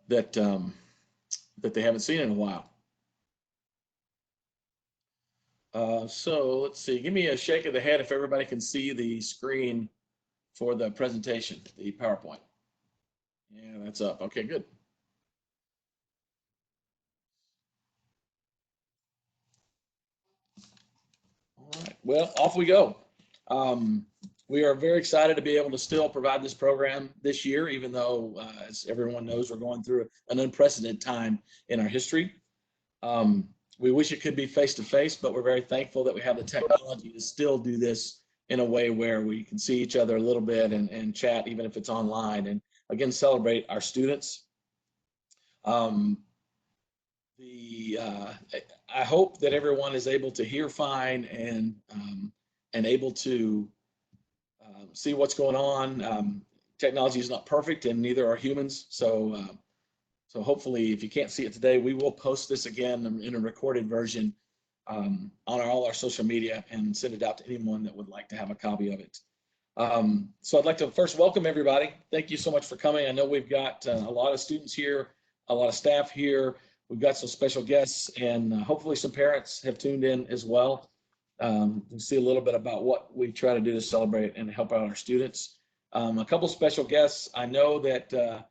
that that they haven't seen in a while. So let's see, give me a shake of the head if everybody can see the screen for the presentation, the PowerPoint. Yeah, that's up. Okay, good. All right, well, off we go. We are very excited to be able to still provide this program this year, even though, as everyone knows, we're going through an unprecedented time in our history. We wish it could be face-to-face, but we're very thankful that we have the technology to still do this in a way where we can see each other a little bit and chat, even if it's online, and again, celebrate our students. I hope that everyone is able to hear fine and able to see what's going on. Technology is not perfect, and neither are humans. So hopefully, if you can't see it today, we will post this again in a recorded version on all our social media and send it out to anyone that would like to have a copy of it. So I'd like to first welcome everybody. Thank you so much for coming. I know we've got a lot of students here, a lot of staff here. We've got some special guests, and hopefully some parents have tuned in as well to see a little bit about what we try to do to celebrate and help out our students. A couple special guests. I know that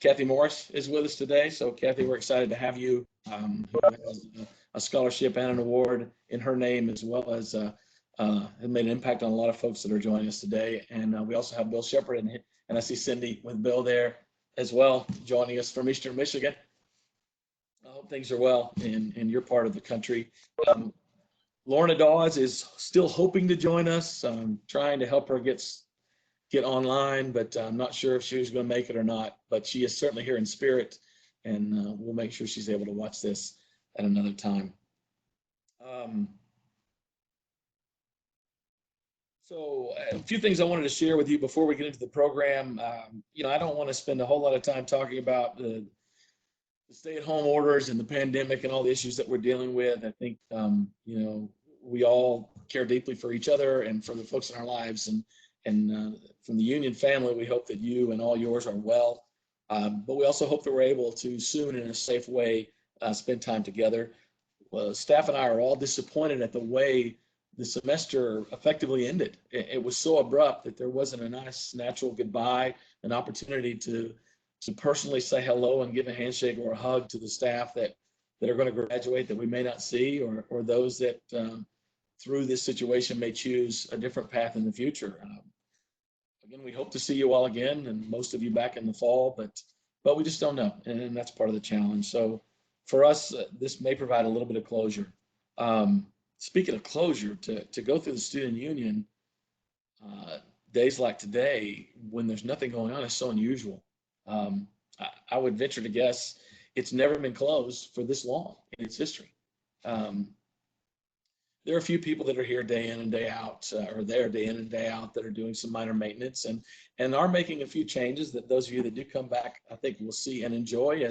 Kathy Morris is with us today. So Kathy, we're excited to have you, who has a scholarship and an award in her name, as well as have made an impact on a lot of folks that are joining us today. And we also have Bill Shepard, and I see Cindy with Bill there as well, joining us from Eastern Michigan. I hope things are well in your part of the country. Lorna Dawes is still hoping to join us. I'm trying to help her get online, but I'm not sure if she was going to make it or not. But she is certainly here in spirit, and we'll make sure she's able to watch this at another time. So a few things I wanted to share with you before we get into the program. I don't want to spend a whole lot of time talking about the stay-at-home orders and the pandemic and all the issues that we're dealing with. I think, we all care deeply for each other and for the folks in our lives. And from the Union family, we hope that you and all yours are well. But we also hope that we're able to soon, in a safe way, spend time together. Staff and I are all disappointed at the way the semester effectively ended. It was so abrupt that there wasn't a nice, natural goodbye, an opportunity to personally say hello and give a handshake or a hug to the staff that are going to graduate that we may not see, or those that through this situation may choose a different path in the future. Again, we hope to see you all again, and most of you back in the fall, but we just don't know, and that's part of the challenge. So for us, this may provide a little bit of closure. Speaking of closure, to go through the student union days like today, when there's nothing going on, is so unusual. I would venture to guess it's never been closed for this long in its history. There are a few people that are here day in and day out, or there day in and day out, that are doing some minor maintenance and are making a few changes that those of you that do come back, I think, will see and enjoy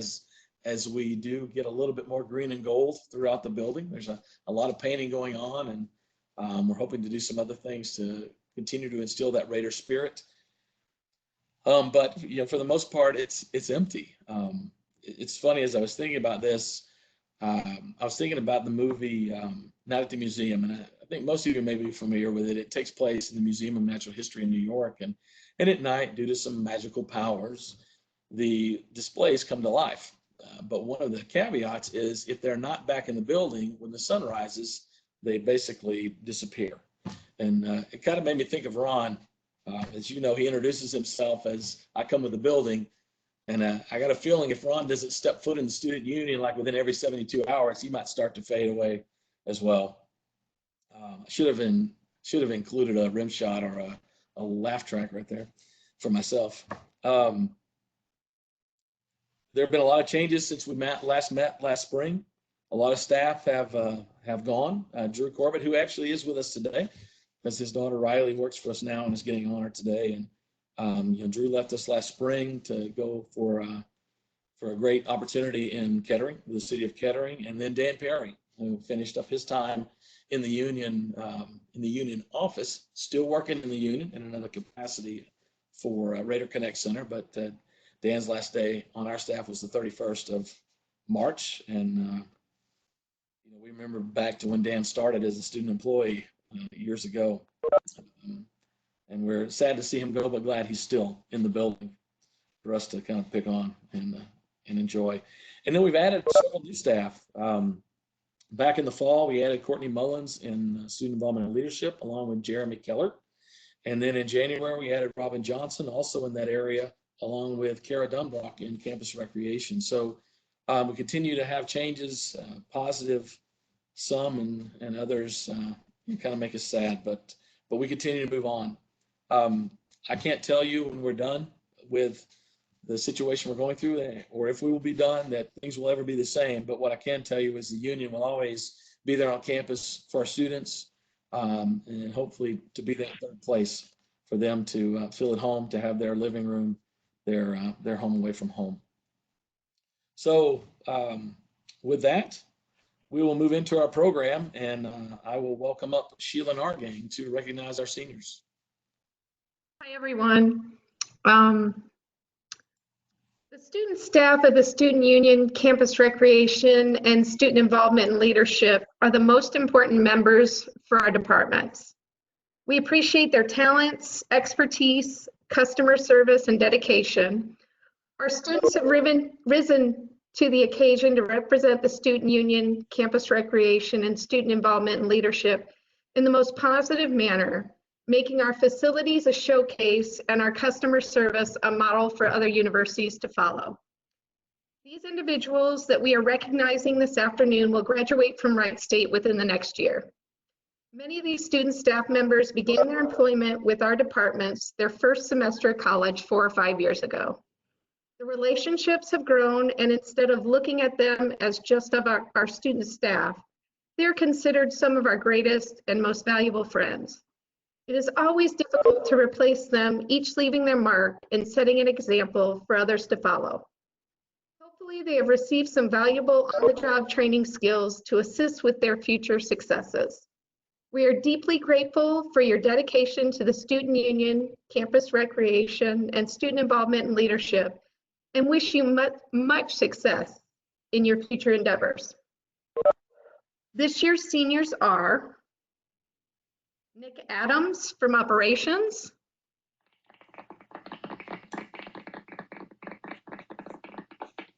as we do get a little bit more green and gold throughout the building. There's a lot of painting going on, and we're hoping to do some other things to continue to instill that Raider spirit. But for the most part, it's empty. It's funny, as I was thinking about this, I was thinking about the movie Night at the Museum, and I think most of you may be familiar with it. It takes place in the Museum of Natural History in New York, and at night, due to some magical powers, the displays come to life. But one of the caveats is if they're not back in the building when the sun rises, they basically disappear. And it kind of made me think of Ron. As you know, he introduces himself as I come with the building. And I got a feeling if Ron doesn't step foot in the student union, like within every 72 hours, he might start to fade away as well. Should have included a rim shot or a laugh track right there for myself. There have been a lot of changes since we last met last spring. A lot of staff have gone. Drew Corbett, who actually is with us today, because his daughter Riley works for us now and is getting honored today. And Drew left us last spring to go for a great opportunity in Kettering, the city of Kettering, and then Dan Perry, who finished up his time in the union office, still working in the union in another capacity for Raider Connect Center, but Dan's last day on our staff was the 31st of March. And we remember back to when Dan started as a student employee years ago. And we're sad to see him go, but glad he's still in the building for us to kind of pick on and enjoy. And then we've added several new staff. Back in the fall, we added Courtney Mullins in student involvement and leadership, along with Jeremy Keller. And then in January, we added Robin Johnson, also in that area, along with Kara Dunbrock in campus recreation. So we continue to have changes, positive, some, and others kind of make us sad, but we continue to move on. I can't tell you when we're done with the situation we're going through, or if we will be done, that things will ever be the same. But what I can tell you is the union will always be there on campus for our students, and hopefully to be that third place for them to feel at home, to have their living room, their home away from home. So with that, we will move into our program, and I will welcome up Sheila Nargang to recognize our seniors. Hi, everyone. The student staff of the Student Union, Campus Recreation, and Student Involvement and Leadership are the most important members for our departments. We appreciate their talents, expertise, customer service, and dedication. Our students have risen to the occasion to represent the Student Union, Campus Recreation, and Student Involvement and Leadership in the most positive manner, making our facilities a showcase and our customer service a model for other universities to follow. These individuals that we are recognizing this afternoon will graduate from Wright State within the next year. Many of these student staff members began their employment with our departments their first semester of college 4 or 5 years ago. The relationships have grown, and instead of looking at them as just of our student staff, they're considered some of our greatest and most valuable friends. It is always difficult to replace them, each leaving their mark and setting an example for others to follow. Hopefully, they have received some valuable on-the-job training skills to assist with their future successes. We are deeply grateful for your dedication to the Student Union, Campus Recreation, and Student Involvement and Leadership, and wish you much success in your future endeavors. This year's seniors are Nick Adams from Operations,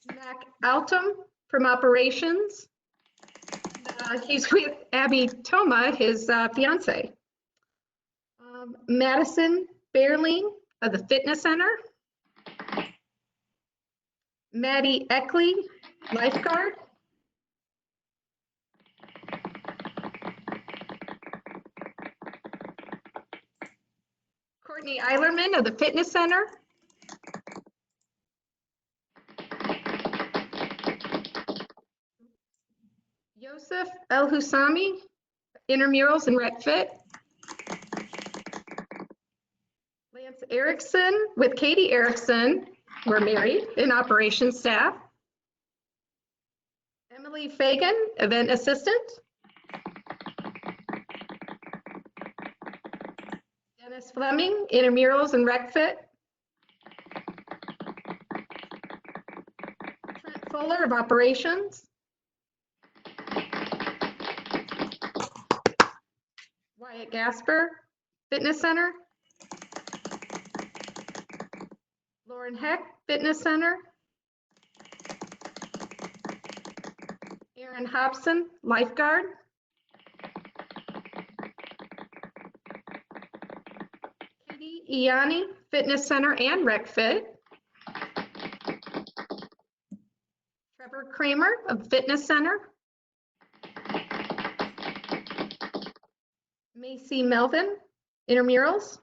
Mac Altum from Operations. He's with Abby Toma, his fiance. Madison Fairling of the Fitness Center. Maddie Eckley, lifeguard. Courtney Eilerman of the Fitness Center. Yosef El Husami, intramurals and rec fit. Lance Erickson with Katie Erickson, we're married, in operations staff. Emily Fagan, event assistant. Dennis Fleming, intramurals and rec fit. Trent Fuller of operations. Wyatt Gasper, Fitness Center. Lauren Heck, Fitness Center. Aaron Hobson, lifeguard. Katie Iani, Fitness Center and Rec Fit. Trevor Kramer of Fitness Center. Macy Melvin, intramurals.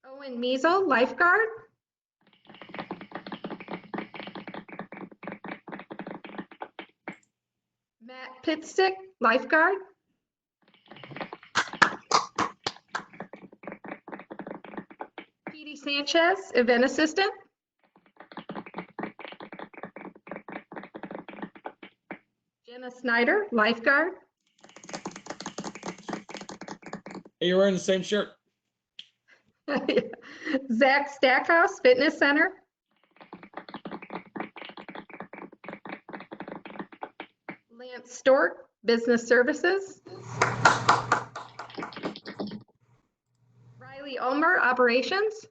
Owen Measle, lifeguard. Matt Pitstick, lifeguard. Petey Sanchez, event assistant. Jenna Snyder, lifeguard. Hey, you're wearing the same shirt. Zach Stackhouse, Fitness Center. Lance Stork, Business Services. Riley Ulmer, Operations.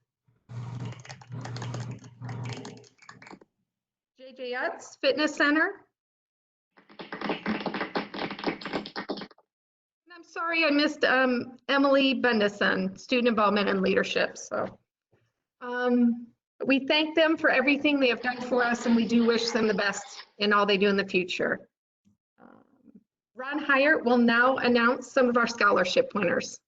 JJ Utz, Fitness Center. And I'm sorry I missed Emily Bendison, Student Involvement and Leadership. So we thank them for everything they have done for us, and we do wish them the best in all they do in the future. Ron Hyatt will now announce some of our scholarship winners.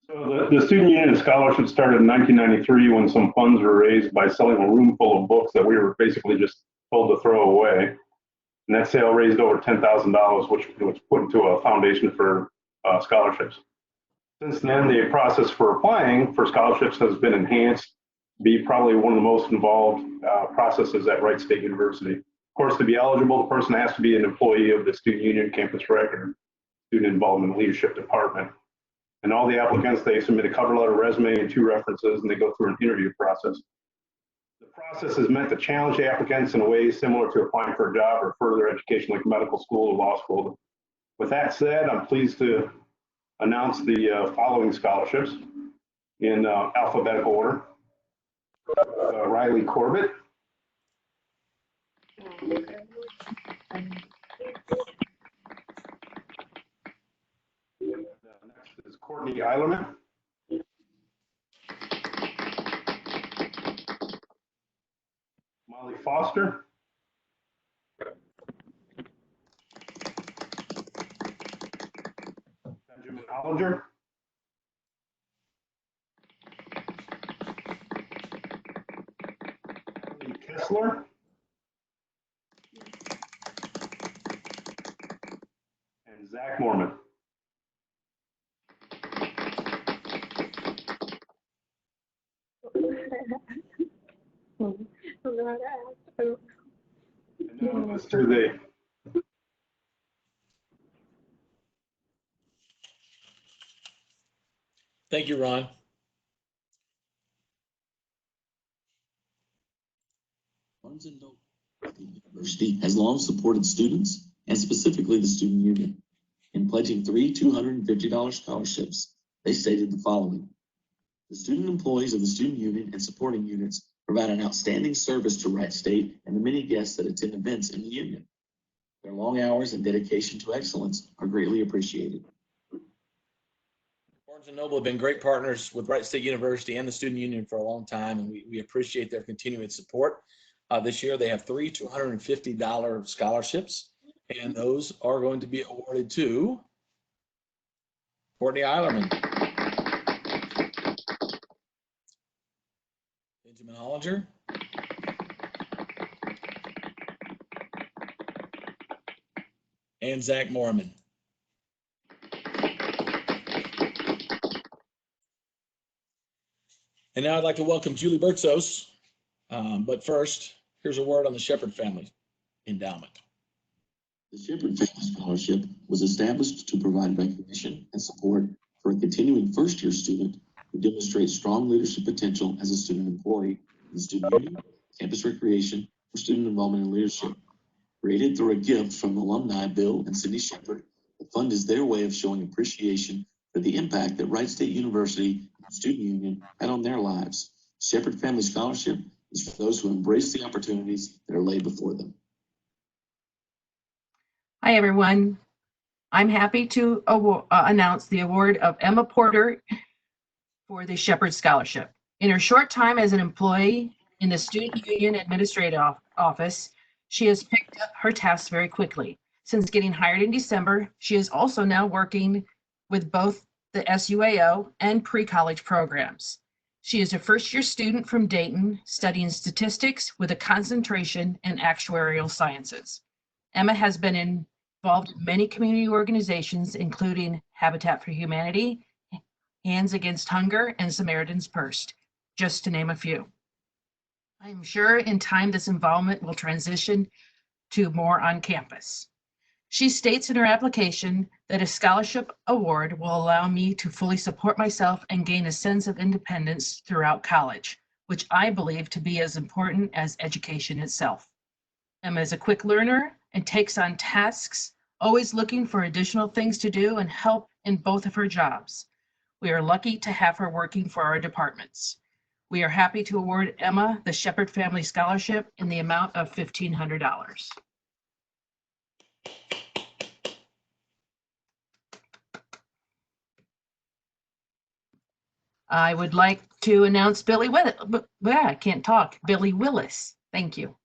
So the Student Union Scholarship started in 1993 when some funds were raised by selling a room full of books that we were basically just told to throw away. And that sale raised over $10,000, which was put into a foundation for scholarships. Since then, the process for applying for scholarships has been enhanced to be probably one of the most involved processes at Wright State University. Of course, to be eligible, the person has to be an employee of the Student Union, Campus Rec, or Student Involvement and Leadership Department. And all the applicants, they submit a cover letter, resume, and 2 references, and they go through an interview process. The process is meant to challenge the applicants in a way similar to applying for a job or further education like medical school or law school. With that said, I'm pleased to announce the following scholarships in alphabetical order. Riley Corbett. Next is Courtney Eilerman. Molly Foster. Benjamin Hollinger. Lee Kessler. And Zach Mormon. And now let's do the Thank you, Ron. Barnes & Noble University has long supported students and specifically the student union. In pledging 3 $250 scholarships, they stated the following: the student employees of the student union and supporting units provide an outstanding service to Wright State and the many guests that attend events in the union. Their long hours and dedication to excellence are greatly appreciated. Barnes & Noble have been great partners with Wright State University and the student union for a long time, and we appreciate their continuing support. This year, they have 3 $250 scholarships, and those are going to be awarded to Courtney Eilerman, Benjamin Hollinger, and Zach Mormon. And now I'd like to welcome Julie Bertzos. But first, here's a word on the Shepard family endowment. The Shepard Family Scholarship was established to provide recognition and support for a continuing first-year student who demonstrates strong leadership potential as a student employee in the student union, campus recreation, or student involvement and leadership. Created through a gift from alumni Bill and Cindy Shepard, the fund is their way of showing appreciation for the impact that Wright State University and student union had on their lives. Shepard Family Scholarship is for those who embrace the opportunities that are laid before them. Hi, everyone. I'm happy to announce the award of Emma Porter for the Shepard Scholarship. In her short time as an employee in the Student Union Administrative Office, she has picked up her tasks very quickly. Since getting hired in December, she is also now working with both the SUAO and pre-college programs. She is a first-year student from Dayton, studying statistics with a concentration in actuarial sciences. Emma has been involved in many community organizations, including Habitat for Humanity, Hands Against Hunger, and Samaritan's Purse, just to name a few. I am sure in time this involvement will transition to more on campus. She states in her application that a scholarship award will allow me to fully support myself and gain a sense of independence throughout college, which I believe to be as important as education itself. Emma is a quick learner and takes on tasks, always looking for additional things to do and help in both of her jobs. We are lucky to have her working for our departments. We are happy to award Emma the Shepard Family Scholarship in the amount of $1,500. I would like to announce Billy Willis. I can't talk. Billy Willis. Thank you.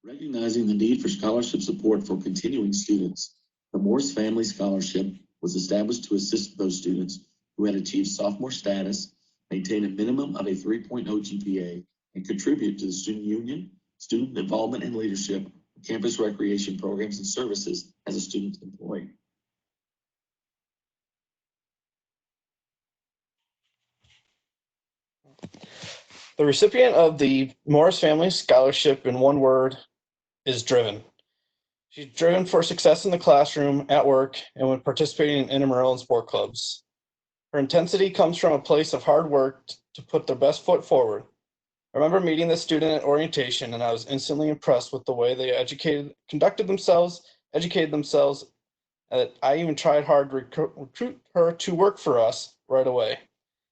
Recognizing the need for scholarship support for continuing students, the Morris Family Scholarship was established to assist those students who had achieved sophomore status, maintain a minimum of a 3.0 GPA, and contribute to the student union, student involvement and leadership, campus recreation programs and services as a student employee. The recipient of the Morris Family Scholarship, in one word, is driven. She's driven for success in the classroom, at work, and when participating in intramural and sport clubs. Her intensity comes from a place of hard work to put their best foot forward. I remember meeting this student at orientation, and I was instantly impressed with the way they conducted themselves, educated themselves. I even tried hard to recruit her to work for us right away.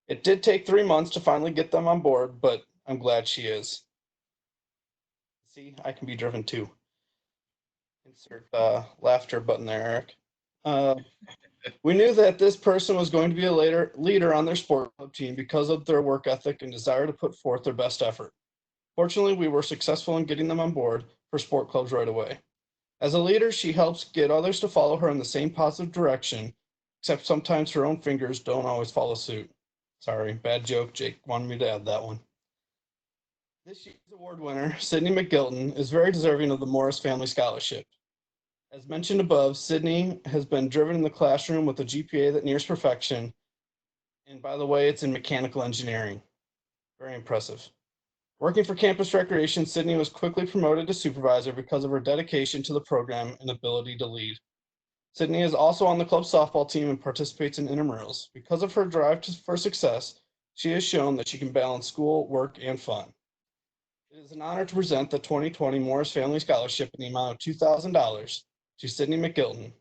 It did take 3 months to finally get them on board, but I'm glad she is. See, I can be driven too. Insert laughter button there, Eric. We knew that this person was going to be a leader on their sport club team because of their work ethic and desire to put forth their best effort. Fortunately, we were successful in getting them on board for sport clubs right away. As a leader, she helps get others to follow her in the same positive direction, except sometimes her own fingers don't always follow suit. Sorry, bad joke. Jake wanted me to add that one. This year's award winner, Sydney McGilton, is very deserving of the Morris Family Scholarship. As mentioned above, Sydney has been driven in the classroom with a GPA that nears perfection. And by the way, it's in mechanical engineering. Very impressive. Working for Campus Recreation, Sydney was quickly promoted to supervisor because of her dedication to the program and ability to lead. Sydney is also on the club softball team and participates in intramurals. Because of her drive for success, she has shown that she can balance school, work, and fun. It is an honor to present the 2020 Morris Family Scholarship in the amount of $2,000 to Sydney McGilton.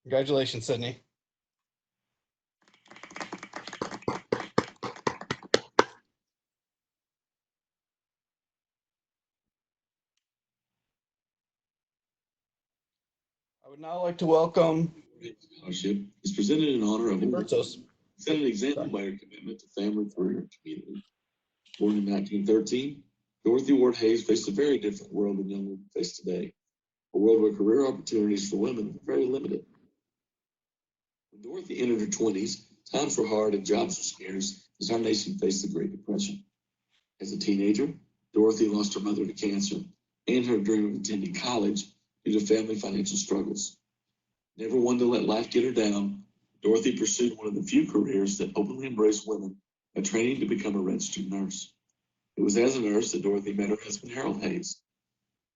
Congratulations, Sydney. I would now like to welcome Scholarship is presented in honor of Bertos. set an example by her commitment to family, career, and community. Born in 1913, Dorothy Ward Hayes faced a very different world than young women face today, a world where career opportunities for women were very limited. When Dorothy entered her 20s, times were hard and jobs were scarce as our nation faced the Great Depression. As a teenager, Dorothy lost her mother to cancer and her dream of attending college due to family financial struggles. Never one to let life get her down, Dorothy pursued one of the few careers that openly embraced women by training to become a registered nurse. It was as a nurse that Dorothy met her husband, Harold Hayes.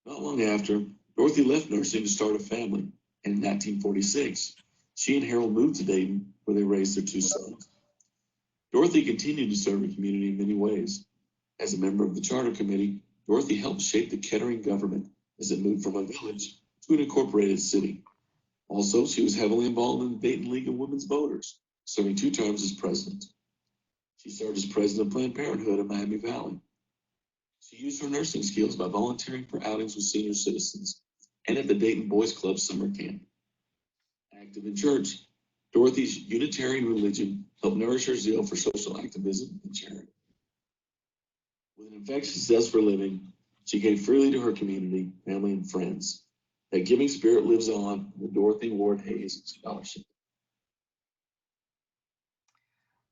Not long after, Dorothy left nursing to start a family, and in 1946, she and Harold moved to Dayton, where they raised their 2 sons. Dorothy continued to serve the community in many ways. As a member of the Charter Committee, Dorothy helped shape the Kettering government as it moved from a village to an incorporated city. Also, she was heavily involved in the Dayton League of Women's Voters, serving 2 terms as president. She served as president of Planned Parenthood in Miami Valley. She used her nursing skills by volunteering for outings with senior citizens and at the Dayton Boys Club summer camp. Active in church, Dorothy's Unitarian religion helped nourish her zeal for social activism and charity. With an infectious zest for living, she gave freely to her community, family, and friends. That giving spirit lives on in the Dorothy Ward Hayes Scholarship.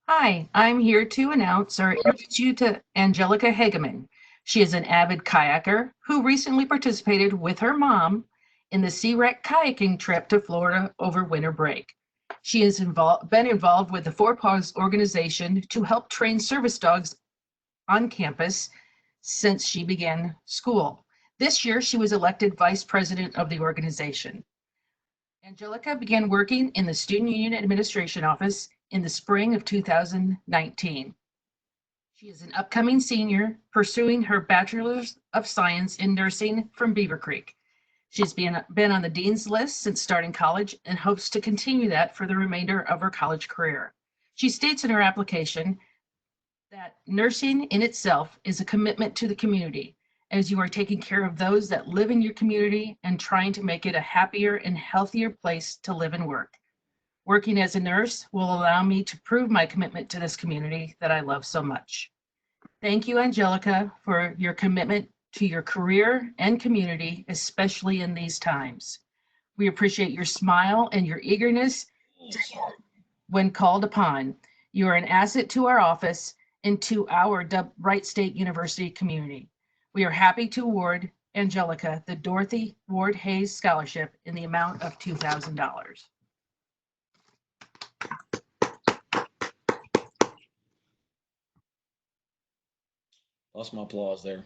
Hi, I'm here to announce or introduce you to Angelica Hageman. She is an avid kayaker who recently participated with her mom in the Sea Wreck kayaking trip to Florida over winter break. She has been involved with the Four Paws organization to help train service dogs on campus since she began school. This year, she was elected vice president of the organization. Angelica began working in the Student Union Administration Office in the spring of 2019. She is an upcoming senior pursuing her Bachelor's of Science in Nursing from Beaver Creek. She's been on the dean's list since starting college and hopes to continue that for the remainder of her college career. She states in her application that nursing in itself is a commitment to the community, as you are taking care of those that live in your community and trying to make it a happier and healthier place to live and work. Working as a nurse will allow me to prove my commitment to this community that I love so much. Thank you, Angelica, for your commitment to your career and community, especially in these times. We appreciate your smile and your eagerness when called upon. You are an asset to our office and to our Wright State University community. We are happy to award Angelica the Dorothy Ward Hayes Scholarship in the amount of $2,000. Lost my applause there.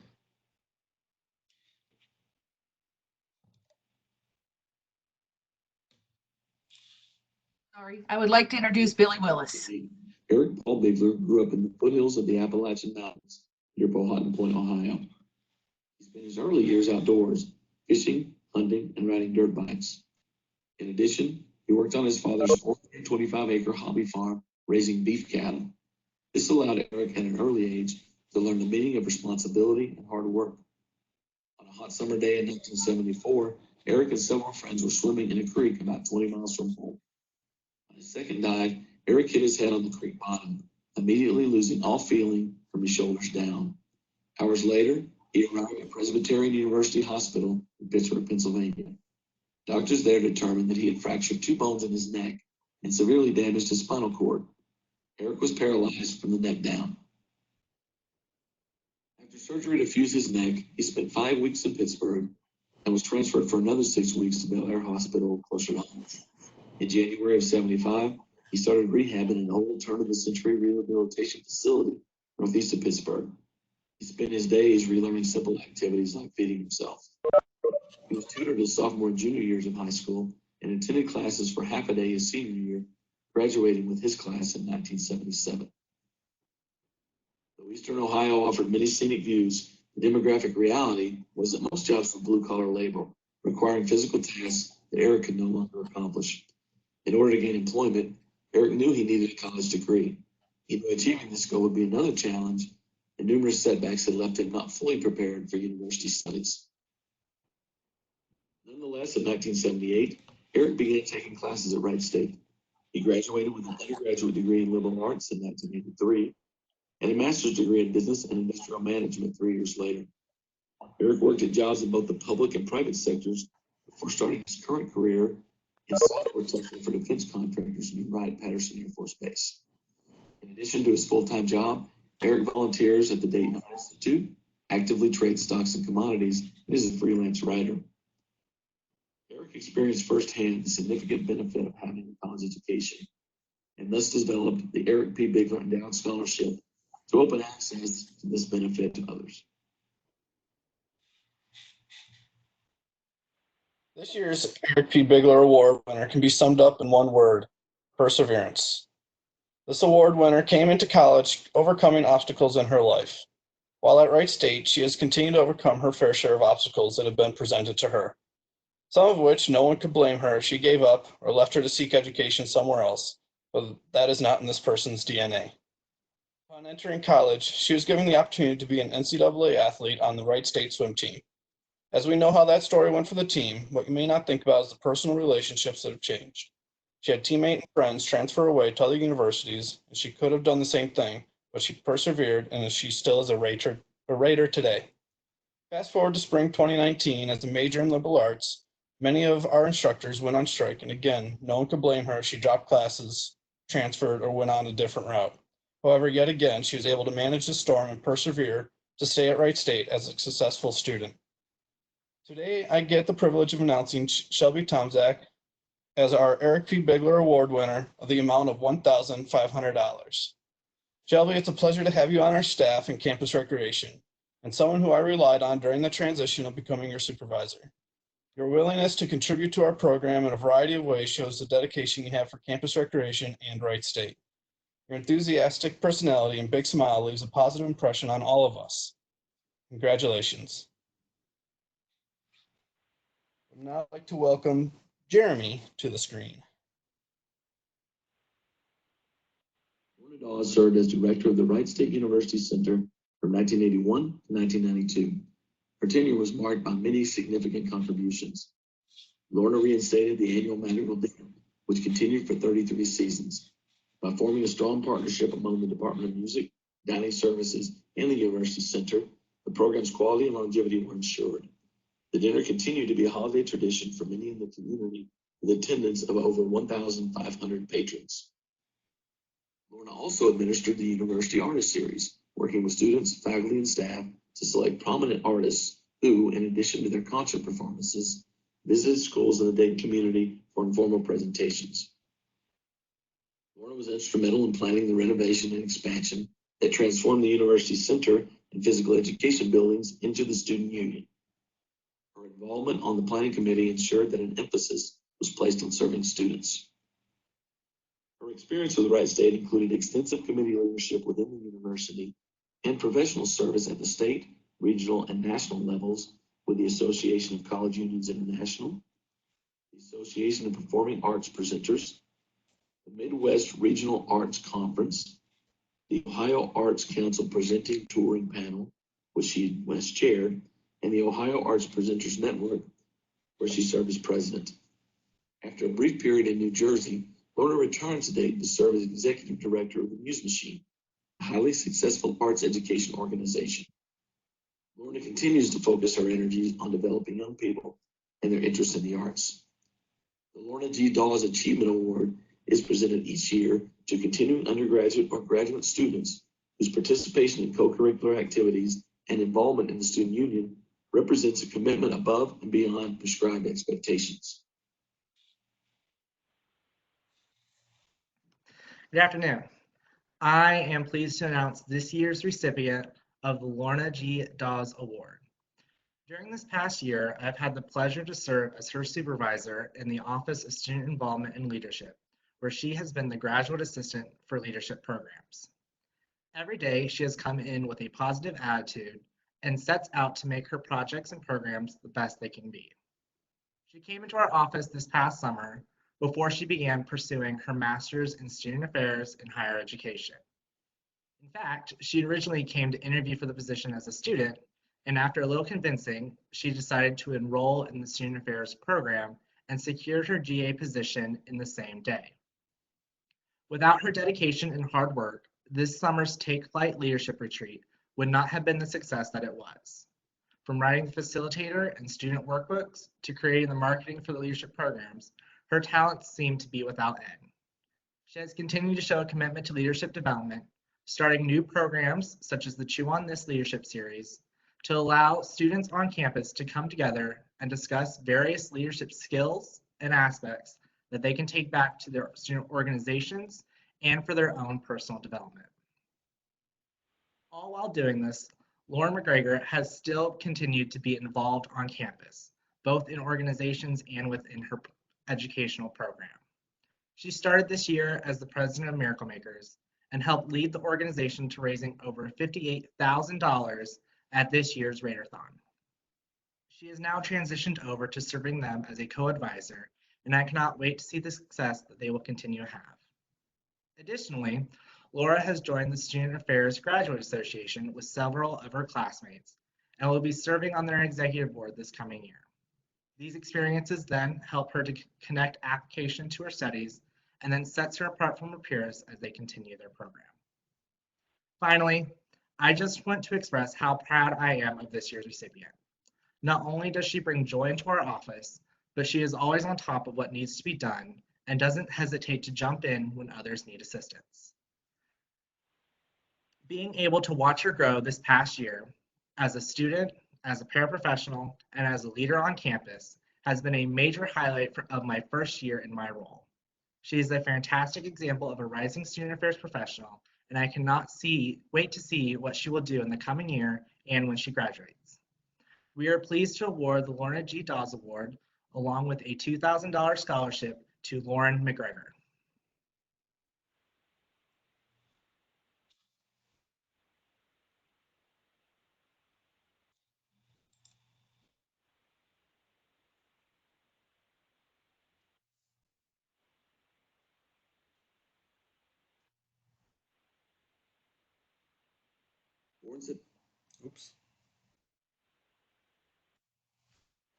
Sorry, I would like to introduce Billy Willis. Eric Paul Bigler grew up in the foothills of the Appalachian Mountains near Powhatan Point, Ohio. He spent his early years outdoors, fishing, hunting, and riding dirt bikes. In addition, he worked on his father's 425-acre hobby farm, raising beef cattle. This allowed Eric at an early age to learn the meaning of responsibility and hard work. On a hot summer day in 1974, Eric and several friends were swimming in a creek about 20 miles from home. On his second dive, Eric hit his head on the creek bottom, immediately losing all feeling from his shoulders down. Hours later, he arrived at Presbyterian University Hospital in Pittsburgh, Pennsylvania. Doctors there determined that he had fractured 2 bones in his neck and severely damaged his spinal cord. Eric was paralyzed from the neck down. After surgery to fuse his neck, he spent 5 weeks in Pittsburgh and was transferred for another 6 weeks to Bel Air Hospital closer to home. In January of '75, he started rehab in an old turn-of-the-century rehabilitation facility northeast of Pittsburgh. He spent his days relearning simple activities like feeding himself. He was tutored his sophomore and junior years of high school and attended classes for half a day his senior year, graduating with his class in 1977. Though Eastern Ohio offered many scenic views, the demographic reality was that most jobs were blue-collar labor, requiring physical tasks that Eric could no longer accomplish. In order to gain employment, Eric knew he needed a college degree. He knew achieving this goal would be another challenge, and numerous setbacks had left him not fully prepared for university studies. Nonetheless, in 1978, Eric began taking classes at Wright State. He graduated with an undergraduate degree in liberal arts in 1983 and a master's degree in business and industrial management 3 years later. Eric worked at jobs in both the public and private sectors before starting his current career in software testing for defense contractors near Wright-Patterson Air Force Base. In addition to his full-time job, Eric volunteers at the Dayton Institute, actively trades stocks and commodities, and is a freelance writer. Eric experienced firsthand the significant benefit of having a college education, and thus developed the Eric P. Bigler Endowed Scholarship to open access to this benefit to others. This year's Eric P. Bigler Award winner can be summed up in one word: perseverance. This award winner came into college overcoming obstacles in her life. While at Wright State, she has continued to overcome her fair share of obstacles that have been presented to her, some of which no one could blame her if she gave up or left her to seek education somewhere else, but that is not in this person's DNA. Upon entering college, she was given the opportunity to be an NCAA athlete on the Wright State swim team. As we know how that story went for the team, what you may not think about is the personal relationships that have changed. She had teammates and friends transfer away to other universities, and she could have done the same thing, but she persevered, and she still is a Raider today. Fast forward to spring 2019, as a major in liberal arts, many of our instructors went on strike, and again, no one could blame her if she dropped classes, transferred, or went on a different route. However, yet again, she was able to manage the storm and persevere to stay at Wright State as a successful student. Today, I get the privilege of announcing Shelby Tomczak as our Eric P. Bigler Award winner of the amount of $1,500. Shelby, it's a pleasure to have you on our staff and campus recreation. and someone who I relied on during the transition of becoming your supervisor. Your willingness to contribute to our program in a variety of ways shows the dedication you have for campus recreation and Wright State. Your enthusiastic personality and big smile leaves a positive impression on all of us. Congratulations. I'd now like to welcome Jeremy to the screen. Lorna Dawes served as director of the Wright State University Center from 1981 to 1992. Her tenure was marked by many significant contributions. Lorna reinstated the annual Madrigal Dinner, which continued for 33 seasons. By forming a strong partnership among the Department of Music, Dining Services, and the University Center, the program's quality and longevity were ensured. The dinner continued to be a holiday tradition for many in the community, with attendance of over 1,500 patrons. Lorna also administered the University Artist Series, working with students, faculty, and staff to select prominent artists who, in addition to their concert performances, visited schools in the Dayton community for informal presentations. Lorna was instrumental in planning the renovation and expansion that transformed the University Center and physical education buildings into the Student Union. Her involvement on the planning committee ensured that an emphasis was placed on serving students. Her experience with Wright State included extensive committee leadership within the university and professional service at the state, regional, and national levels with the Association of College Unions International, the Association of Performing Arts Presenters, the Midwest Regional Arts Conference, the Ohio Arts Council Presenting Touring Panel, which she was chaired, and the Ohio Arts Presenters Network, where she served as president. After a brief period in New Jersey, Lorna returned to Dayton to serve as executive director of the Muse Machine, a highly successful arts education organization. Lorna continues to focus her energies on developing young people and their interest in the arts. The Lorna G. Dawes Achievement Award is presented each year to continuing undergraduate or graduate students whose participation in co-curricular activities and involvement in the student union represents a commitment above and beyond prescribed expectations. Good afternoon. I am pleased to announce this year's recipient of the Lorna G. Dawes Award. During this past year, I've had the pleasure to serve as her supervisor in the Office of Student Involvement and Leadership, where she has been the graduate assistant for leadership programs. Every day, she has come in with a positive attitude and sets out to make her projects and programs the best they can be. She came into our office this past summer before she began pursuing her master's in student affairs and higher education. In fact, she originally came to interview for the position as a student, and after a little convincing, she decided to enroll in the student affairs program and secured her GA position in the same day. Without her dedication and hard work, this summer's Take Flight Leadership Retreat would not have been the success that it was. From writing the facilitator and student workbooks to creating the marketing for the leadership programs, her talents seem to be without end. She has continued to show a commitment to leadership development, starting new programs such as the Chew on This Leadership Series to allow students on campus to come together and discuss various leadership skills and aspects that they can take back to their student organizations and for their own personal development. All while doing this, Lauren McGregor has still continued to be involved on campus, both in organizations and within her educational program. She started this year as the president of Miracle Makers and helped lead the organization to raising over $58,000 at this year's Raiderthon. She has now transitioned over to serving them as a co-advisor, and I cannot wait to see the success that they will continue to have. Additionally, Laura has joined the Student Affairs Graduate Association with several of her classmates and will be serving on their executive board this coming year. These experiences then help her to connect application to her studies and then sets her apart from her peers as they continue their program. Finally, I just want to express how proud I am of this year's recipient. Not only does she bring joy into our office, but she is always on top of what needs to be done and doesn't hesitate to jump in when others need assistance. Being able to watch her grow this past year as a student, as a paraprofessional, and as a leader on campus has been a major highlight of my first year in my role. She is a fantastic example of a rising student affairs professional, and I cannot wait to see what she will do in the coming year and when she graduates. We are pleased to award the Lorna G. Dawes Award, along with a $2,000 scholarship to Lauren McGregor. Oops.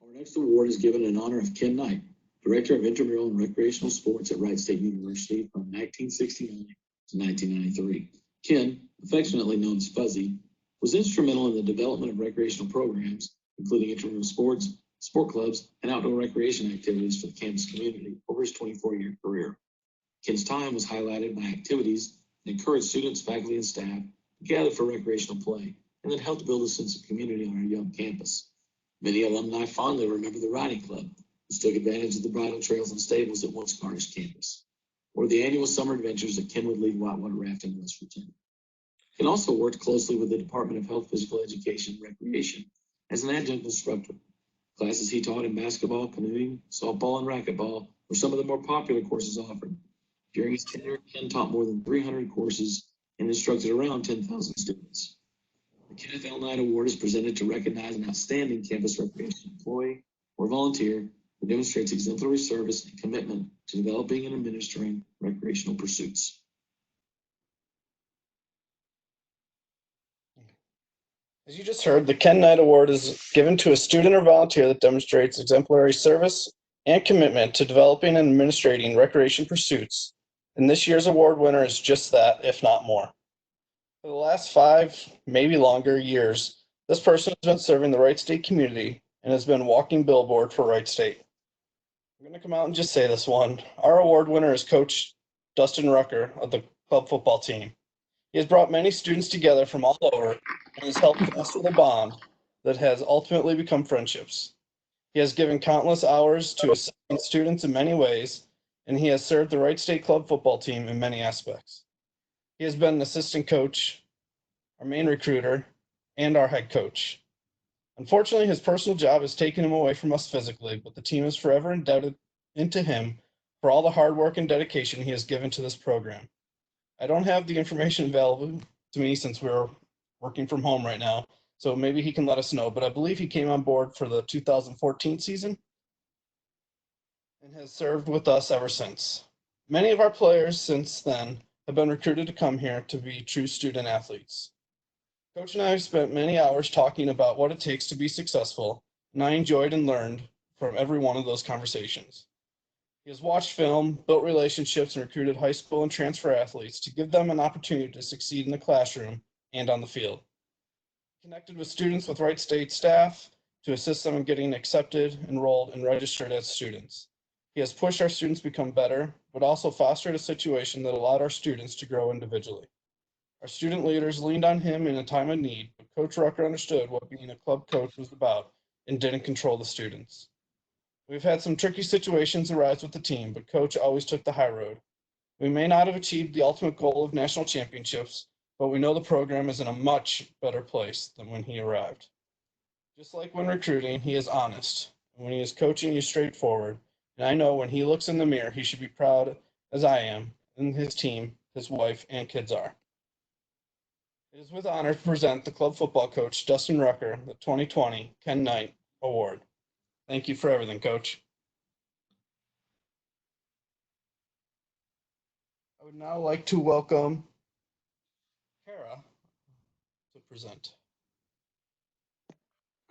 Our next award is given in honor of Ken Knight, Director of Intramural and Recreational Sports at Wright State University from 1969 to 1993. Ken, affectionately known as Fuzzy, was instrumental in the development of recreational programs, including intramural sports, sport clubs, and outdoor recreation activities for the campus community over his 24-year career. Ken's time was highlighted by activities that encouraged students, faculty, and staff to gather for recreational play and that helped build a sense of community on our young campus. Many alumni fondly remember the riding club, which took advantage of the bridle trails and stables at once garnished campus, or the annual summer adventures that Ken would lead whitewater rafting in West Virginia. Ken also worked closely with the Department of Health, Physical Education, and Recreation as an adjunct instructor. Classes he taught in basketball, canoeing, softball, and racquetball were some of the more popular courses offered. During his tenure, Ken taught more than 300 courses and instructed around 10,000 students. The Kenneth L. Knight Award is presented to recognize an outstanding campus recreation employee or volunteer who demonstrates exemplary service and commitment to developing and administering recreational pursuits. As you just heard, the Ken Knight Award is given to a student or volunteer that demonstrates exemplary service and commitment to developing and administrating recreation pursuits. And this year's award winner is just that, if not more. For the last 5, maybe longer, years, this person has been serving the Wright State community and has been walking billboard for Wright State. I'm going to come out and just say this one. Our award winner is Coach Dustin Rucker of the club football team. He has brought many students together from all over and has helped foster the bond that has ultimately become friendships. He has given countless hours to assisting students in many ways, and he has served the Wright State club football team in many aspects. He has been an assistant coach, our main recruiter, and our head coach. Unfortunately, his personal job has taken him away from us physically, but the team is forever indebted to him for all the hard work and dedication he has given to this program. I don't have the information available to me since we're working from home right now, so maybe he can let us know, but I believe he came on board for the 2014 season and has served with us ever since. Many of our players since then have been recruited to come here to be true student athletes. Coach and I have spent many hours talking about what it takes to be successful, and I enjoyed and learned from every one of those conversations. He has watched film, built relationships, and recruited high school and transfer athletes to give them an opportunity to succeed in the classroom and on the field. He connected with students with Wright State staff to assist them in getting accepted, enrolled, and registered as students. He has pushed our students to become better, but also fostered a situation that allowed our students to grow individually. Our student leaders leaned on him in a time of need, but Coach Rucker understood what being a club coach was about and didn't control the students. We've had some tricky situations arise with the team, but Coach always took the high road. We may not have achieved the ultimate goal of national championships, but we know the program is in a much better place than when he arrived. Just like when recruiting, he is honest. And when he is coaching, he is straightforward. And I know when he looks in the mirror, he should be proud, as I am, and his team, his wife, and kids are. It is with honor to present the club football coach, Dustin Rucker, the 2020 Ken Knight Award. Thank you for everything, Coach. I would now like to welcome Kara to present.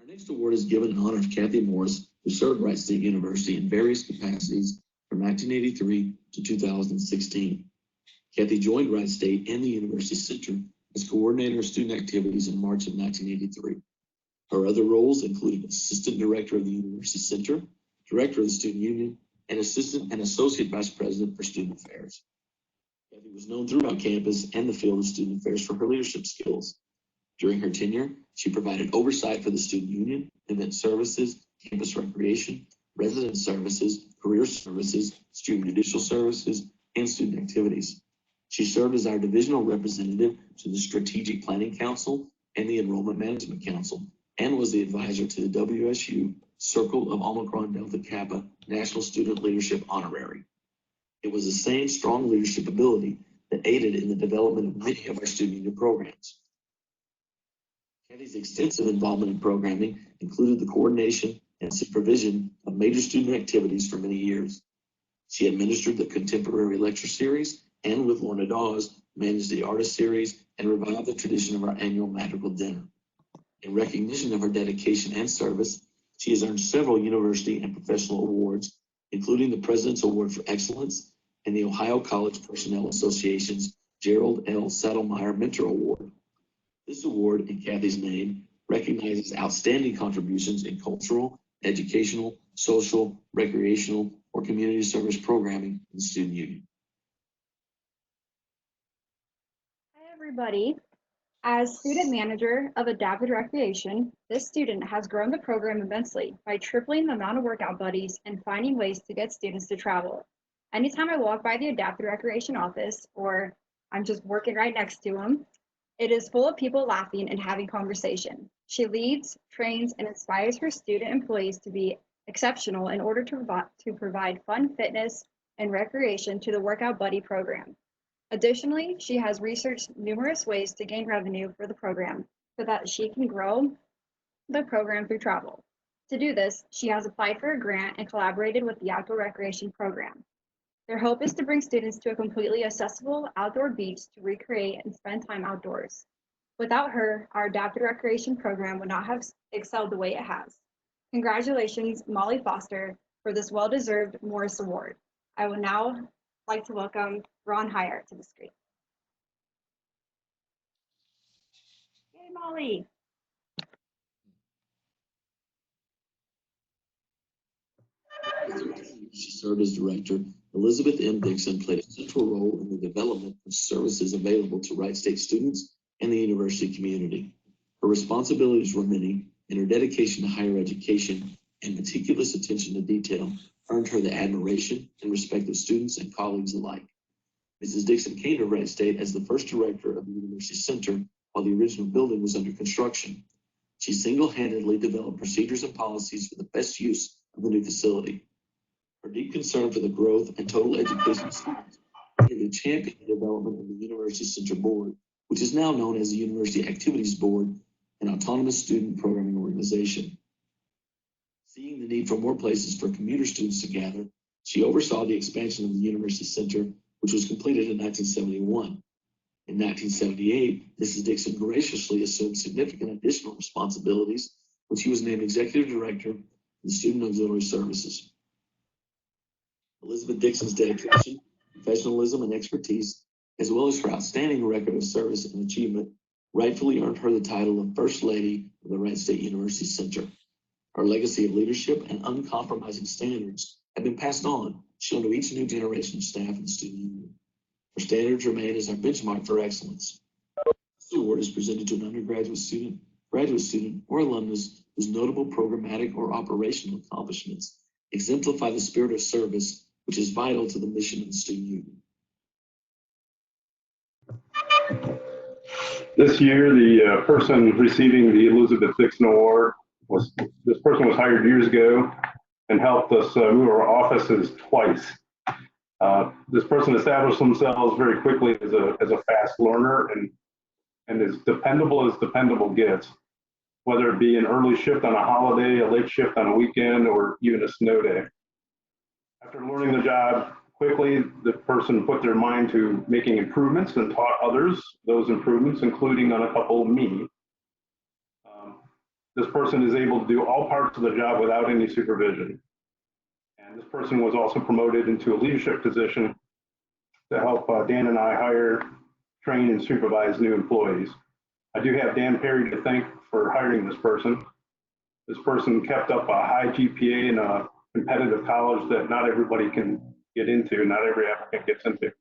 Our next award is given in honor of Kathy Morris, who served Wright State University in various capacities from 1983 to 2016. Kathy joined Wright State and the University Center as coordinator of student activities in March of 1983. Her other roles included assistant director of the University Center, director of the Student Union, and assistant and associate vice president for student affairs. Kathy was known throughout campus and the field of student affairs for her leadership skills. During her tenure, she provided oversight for the Student Union, event services, campus recreation, resident services, career services, student judicial services, and student activities. She served as our divisional representative to the Strategic Planning Council and the Enrollment Management Council, and was the advisor to the WSU Circle of Omicron Delta Kappa National Student Leadership Honorary. It was the same strong leadership ability that aided in the development of many of our student union programs. Kathy's extensive involvement in programming included the coordination and supervision of major student activities for many years. She administered the contemporary lecture series and, with Lorna Dawes, managed the artist series and revived the tradition of our annual magical dinner. In recognition of her dedication and service, she has earned several university and professional awards, including the President's Award for Excellence and the Ohio College Personnel Association's Gerald L. Saddlemeyer Mentor Award. This award, in Kathy's name, recognizes outstanding contributions in cultural, educational, social, recreational, or community service programming in the student union. Hi, everybody. As student manager of Adapted Recreation, this student has grown the program immensely by tripling the amount of workout buddies and finding ways to get students to travel. Anytime I walk by the Adapted Recreation office, or I'm just working right next to them, it is full of people laughing and having conversation. She leads, trains, and inspires her student employees to be exceptional in order to provide fun fitness and recreation to the Workout Buddy program. Additionally, she has researched numerous ways to gain revenue for the program so that she can grow the program through travel. To do this, she has applied for a grant and collaborated with the Outdoor Recreation Program. Their hope is to bring students to a completely accessible outdoor beach to recreate and spend time outdoors. Without her, our Adapted Recreation Program would not have excelled the way it has. Congratulations, Molly Foster, for this well-deserved Morris Award. I would now like to welcome Ron Hyatt to the screen. Yay, Molly. She served as director. Elizabeth M. Dixon played a central role in the development of services available to Wright State students and the university community. Her responsibilities were many, and her dedication to higher education and meticulous attention to detail earned her the admiration and respect of students and colleagues alike. Mrs. Dixon came to Wright State as the first director of the University Center while the original building was under construction. She single-handedly developed procedures and policies for the best use of the new facility. Her deep concern for the growth and total education of students made her champion the development of the University Center Board, which is now known as the University Activities Board, an autonomous student programming organization. Seeing the need for more places for commuter students to gather, she oversaw the expansion of the University Center, which was completed in 1971. In 1978, Mrs. Dixon graciously assumed significant additional responsibilities when she was named Executive Director of the Student Auxiliary Services. Elizabeth Dixon's dedication, professionalism, and expertise, as well as her outstanding record of service and achievement, rightfully earned her the title of First Lady of the Wright State University Center. Her legacy of leadership and uncompromising standards have been passed on, shown to each new generation of staff in the student union. Her standards remain as our benchmark for excellence. This award is presented to an undergraduate student, graduate student, or alumnus whose notable programmatic or operational accomplishments exemplify the spirit of service, which is vital to the mission of the student union. This year, the person receiving the Elizabeth Dixon Award this person was hired years ago and helped us move our offices twice. This person established themselves very quickly as a fast learner and as dependable gets, whether it be an early shift on a holiday, a late shift on a weekend, or even a snow day. After learning the job quickly, the person put their mind to making improvements and taught others those improvements, including on a couple of me. This person is able to do all parts of the job without any supervision. And this person was also promoted into a leadership position to help Dan and I hire, train, and supervise new employees. I do have Dan Perry to thank for hiring this person. This person kept up a high GPA in a competitive college that not everybody can get into, not every applicant gets into.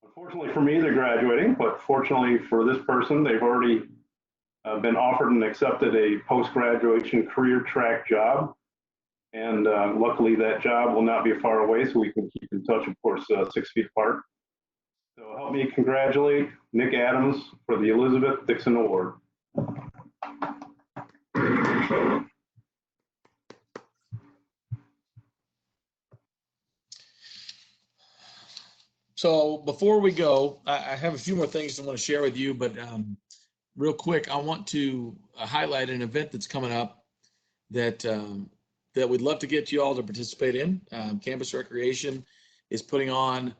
Unfortunately for me, they're graduating, but fortunately for this person, they've already been offered and accepted a post-graduation career track job. And luckily that job will not be far away, so we can keep in touch, of course, 6 feet apart. So help me congratulate Nick Adams for the Elizabeth Dixon Award. So before we go, I have a few more things I want to share with you, but real quick, I want to highlight an event that's coming up that that we'd love to get you all to participate in. Campus Recreation is putting on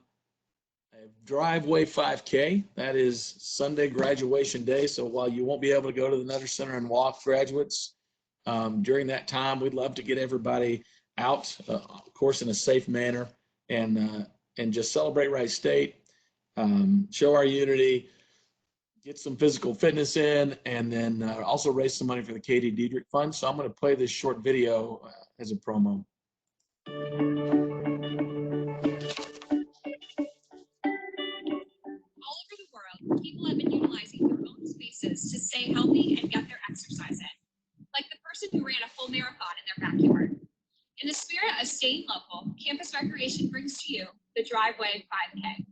a Driveway 5K. That is Sunday graduation day. So while you won't be able to go to the Nutter Center and walk, graduates, during that time, we'd love to get everybody out, of course, in a safe manner, and just celebrate Wright State, show our unity, get some physical fitness in, and then also raise some money for the Katie Diedrich Fund. So I'm going to play this short video as a promo. All over the world, people have been utilizing their own spaces to stay healthy and get their exercise in, like the person who ran a full marathon in their backyard. In the spirit of staying local, Campus Recreation brings to you the Driveway 5K.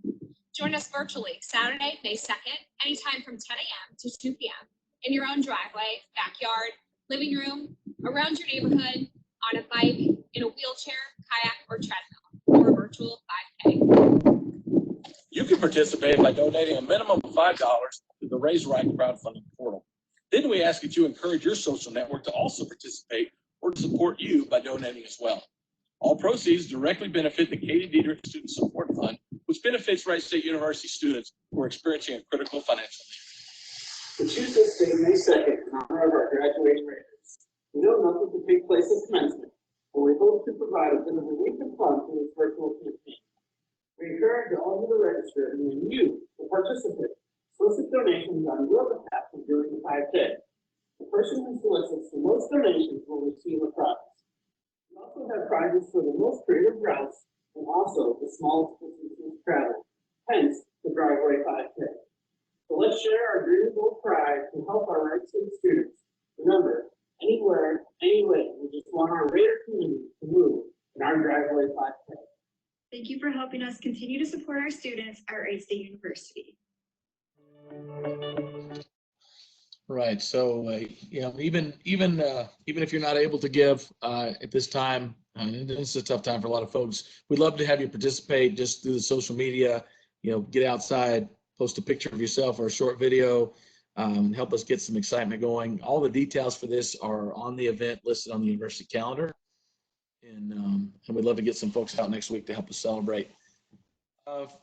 Join us virtually Saturday, May 2nd, anytime from 10 a.m. to 2 p.m. in your own driveway, backyard, living room, around your neighborhood, on a bike, in a wheelchair, kayak, or treadmill, or a virtual 5K. You can participate by donating a minimum of $5 to the Raise Right crowdfunding portal. Then we ask that you encourage your social network to also participate or to support you by donating as well. All proceeds directly benefit the Katie Diedrich Student Support Fund, which benefits Wright State University students who are experiencing a critical financial need. The Tuesday State May 2nd in honor of our graduating raiders. We know nothing can take place at commencement, but we hope to provide a bit of relief and fun through this virtual campaign. We encourage all of you to register and then you to participate. Solicit donations on your behalf during the 5K. The person who solicits the most donations will receive a prize. We also have prizes for the most creative routes and also the smallest distances traveled, hence the Driveway 5K. So let's share our dream goal pride to help our Wright State students. Remember, anywhere, anyway, we just want our Raider community to move in our Driveway 5K. Thank you for helping us continue to support our students at Wright State University. Right. So, you know, even if you're not able to give at this time, and this is a tough time for a lot of folks, we'd love to have you participate just through the social media. You know, get outside, post a picture of yourself or a short video, and help us get some excitement going. All the details for this are on the event listed on the university calendar, and we'd love to get some folks out next week to help us celebrate.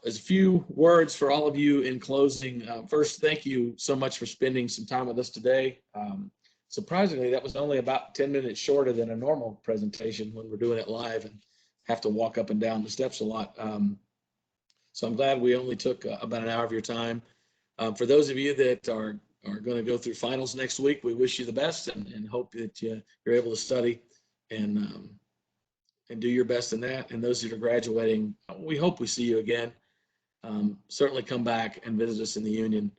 As a few words for all of you in closing. First, thank you so much for spending some time with us today. Surprisingly, that was only about 10 minutes shorter than a normal presentation when we're doing it live and have to walk up and down the steps a lot. So I'm glad we only took about an hour of your time. For those of you that are going to go through finals next week, we wish you the best and hope that you're able to study and do your best in that. And those that are graduating, we hope we see you again. Certainly come back and visit us in the Union.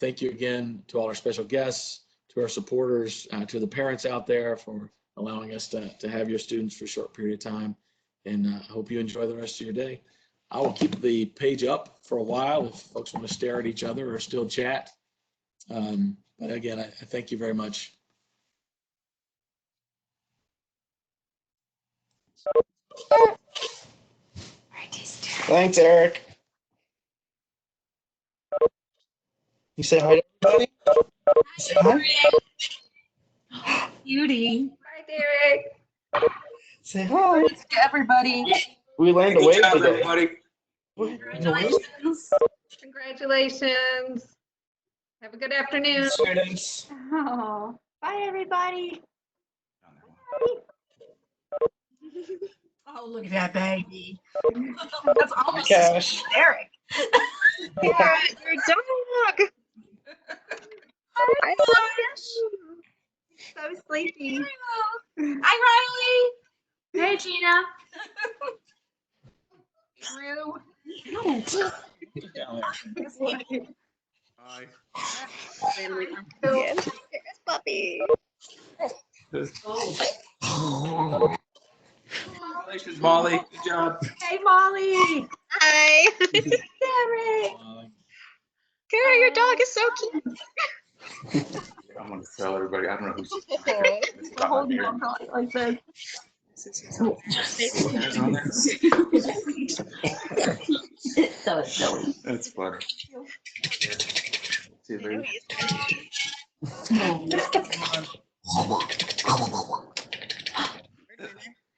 Thank you again to all our special guests, to our supporters, to the parents out there for allowing us to have your students for a short period of time. And I hope you enjoy the rest of your day. I will keep the page up for a while if folks want to stare at each other or still chat. But again, I thank you very much. Thanks, Eric. You say hi to everybody? Say hi. Beauty. Hi, Derek. Say hi. To everybody. We land a wave today. Congratulations. Congratulations. Have a good afternoon. Students. Oh, bye, everybody. Oh, look at that baby. That's almost Cash. Eric. Yeah, your dog. I love you. So sleepy. Hi, Riley. Hey, Gina. Drew. Bye. Here's puppy. Congratulations, Molly. Good job. Hey, Molly. Hi. Derek. Kara, your dog is so cute. I'm gonna tell everybody. I don't know who's. We're holding on like this. There's on there. So silly. That's funny. See if there's.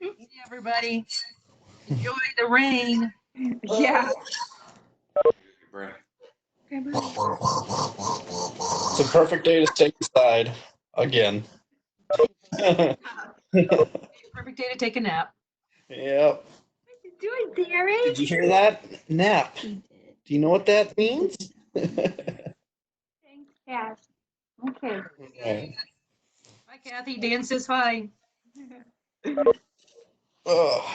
Hey, everybody, enjoy the rain. Yeah. Breath. It's a perfect day to stay inside again. Perfect day to take a nap. Yep. Doing, Derek? Did you hear that? Nap. Do you know what that means? Thanks, Cass. Okay. Okay. Hi, Kathy. Dan says hi. Ugh. All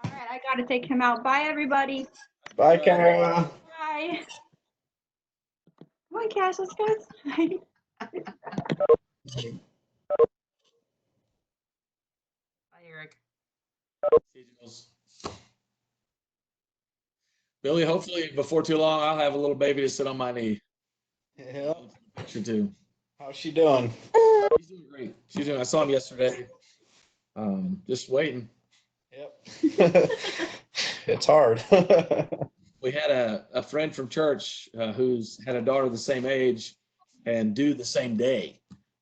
right, I gotta take him out. Bye, everybody. Bye, Kara. Bye. Come on, Cass, let's go. Bye, Eric. Billy, hopefully before too long, I'll have a little baby to sit on my knee. Yep. Picture too. How's she doing? She's doing great. She's doing. I saw him yesterday. Just waiting. Yep. It's hard. We had a friend from church who's had a daughter the same age and due the same day.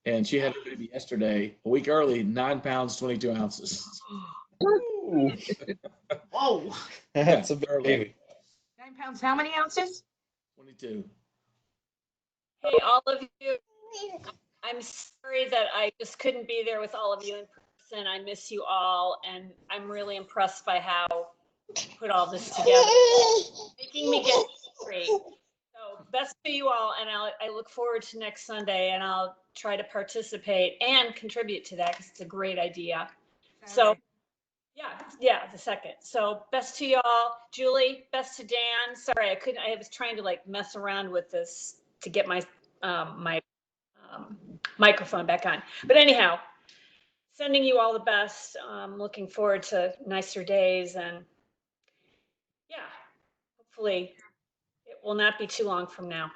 And she had her baby yesterday, a week early, 9 pounds, 22 ounces. Ooh. Whoa. That's a big early. baby. 9 pounds, how many ounces? 22. Hey, all of you. I'm sorry that I just couldn't be there with all of you in person. I miss you all, and I'm really impressed by how you put all this together, making me get free. So best to you all, and I look forward to next Sunday, and I'll try to participate and contribute to that because it's a great idea. So yeah, the second. So best to y'all. Julie, best to Dan. Sorry, I was trying to like mess around with this to get my microphone back on. But anyhow, sending you all the best. Looking forward to nicer days, and yeah, hopefully it will not be too long from now.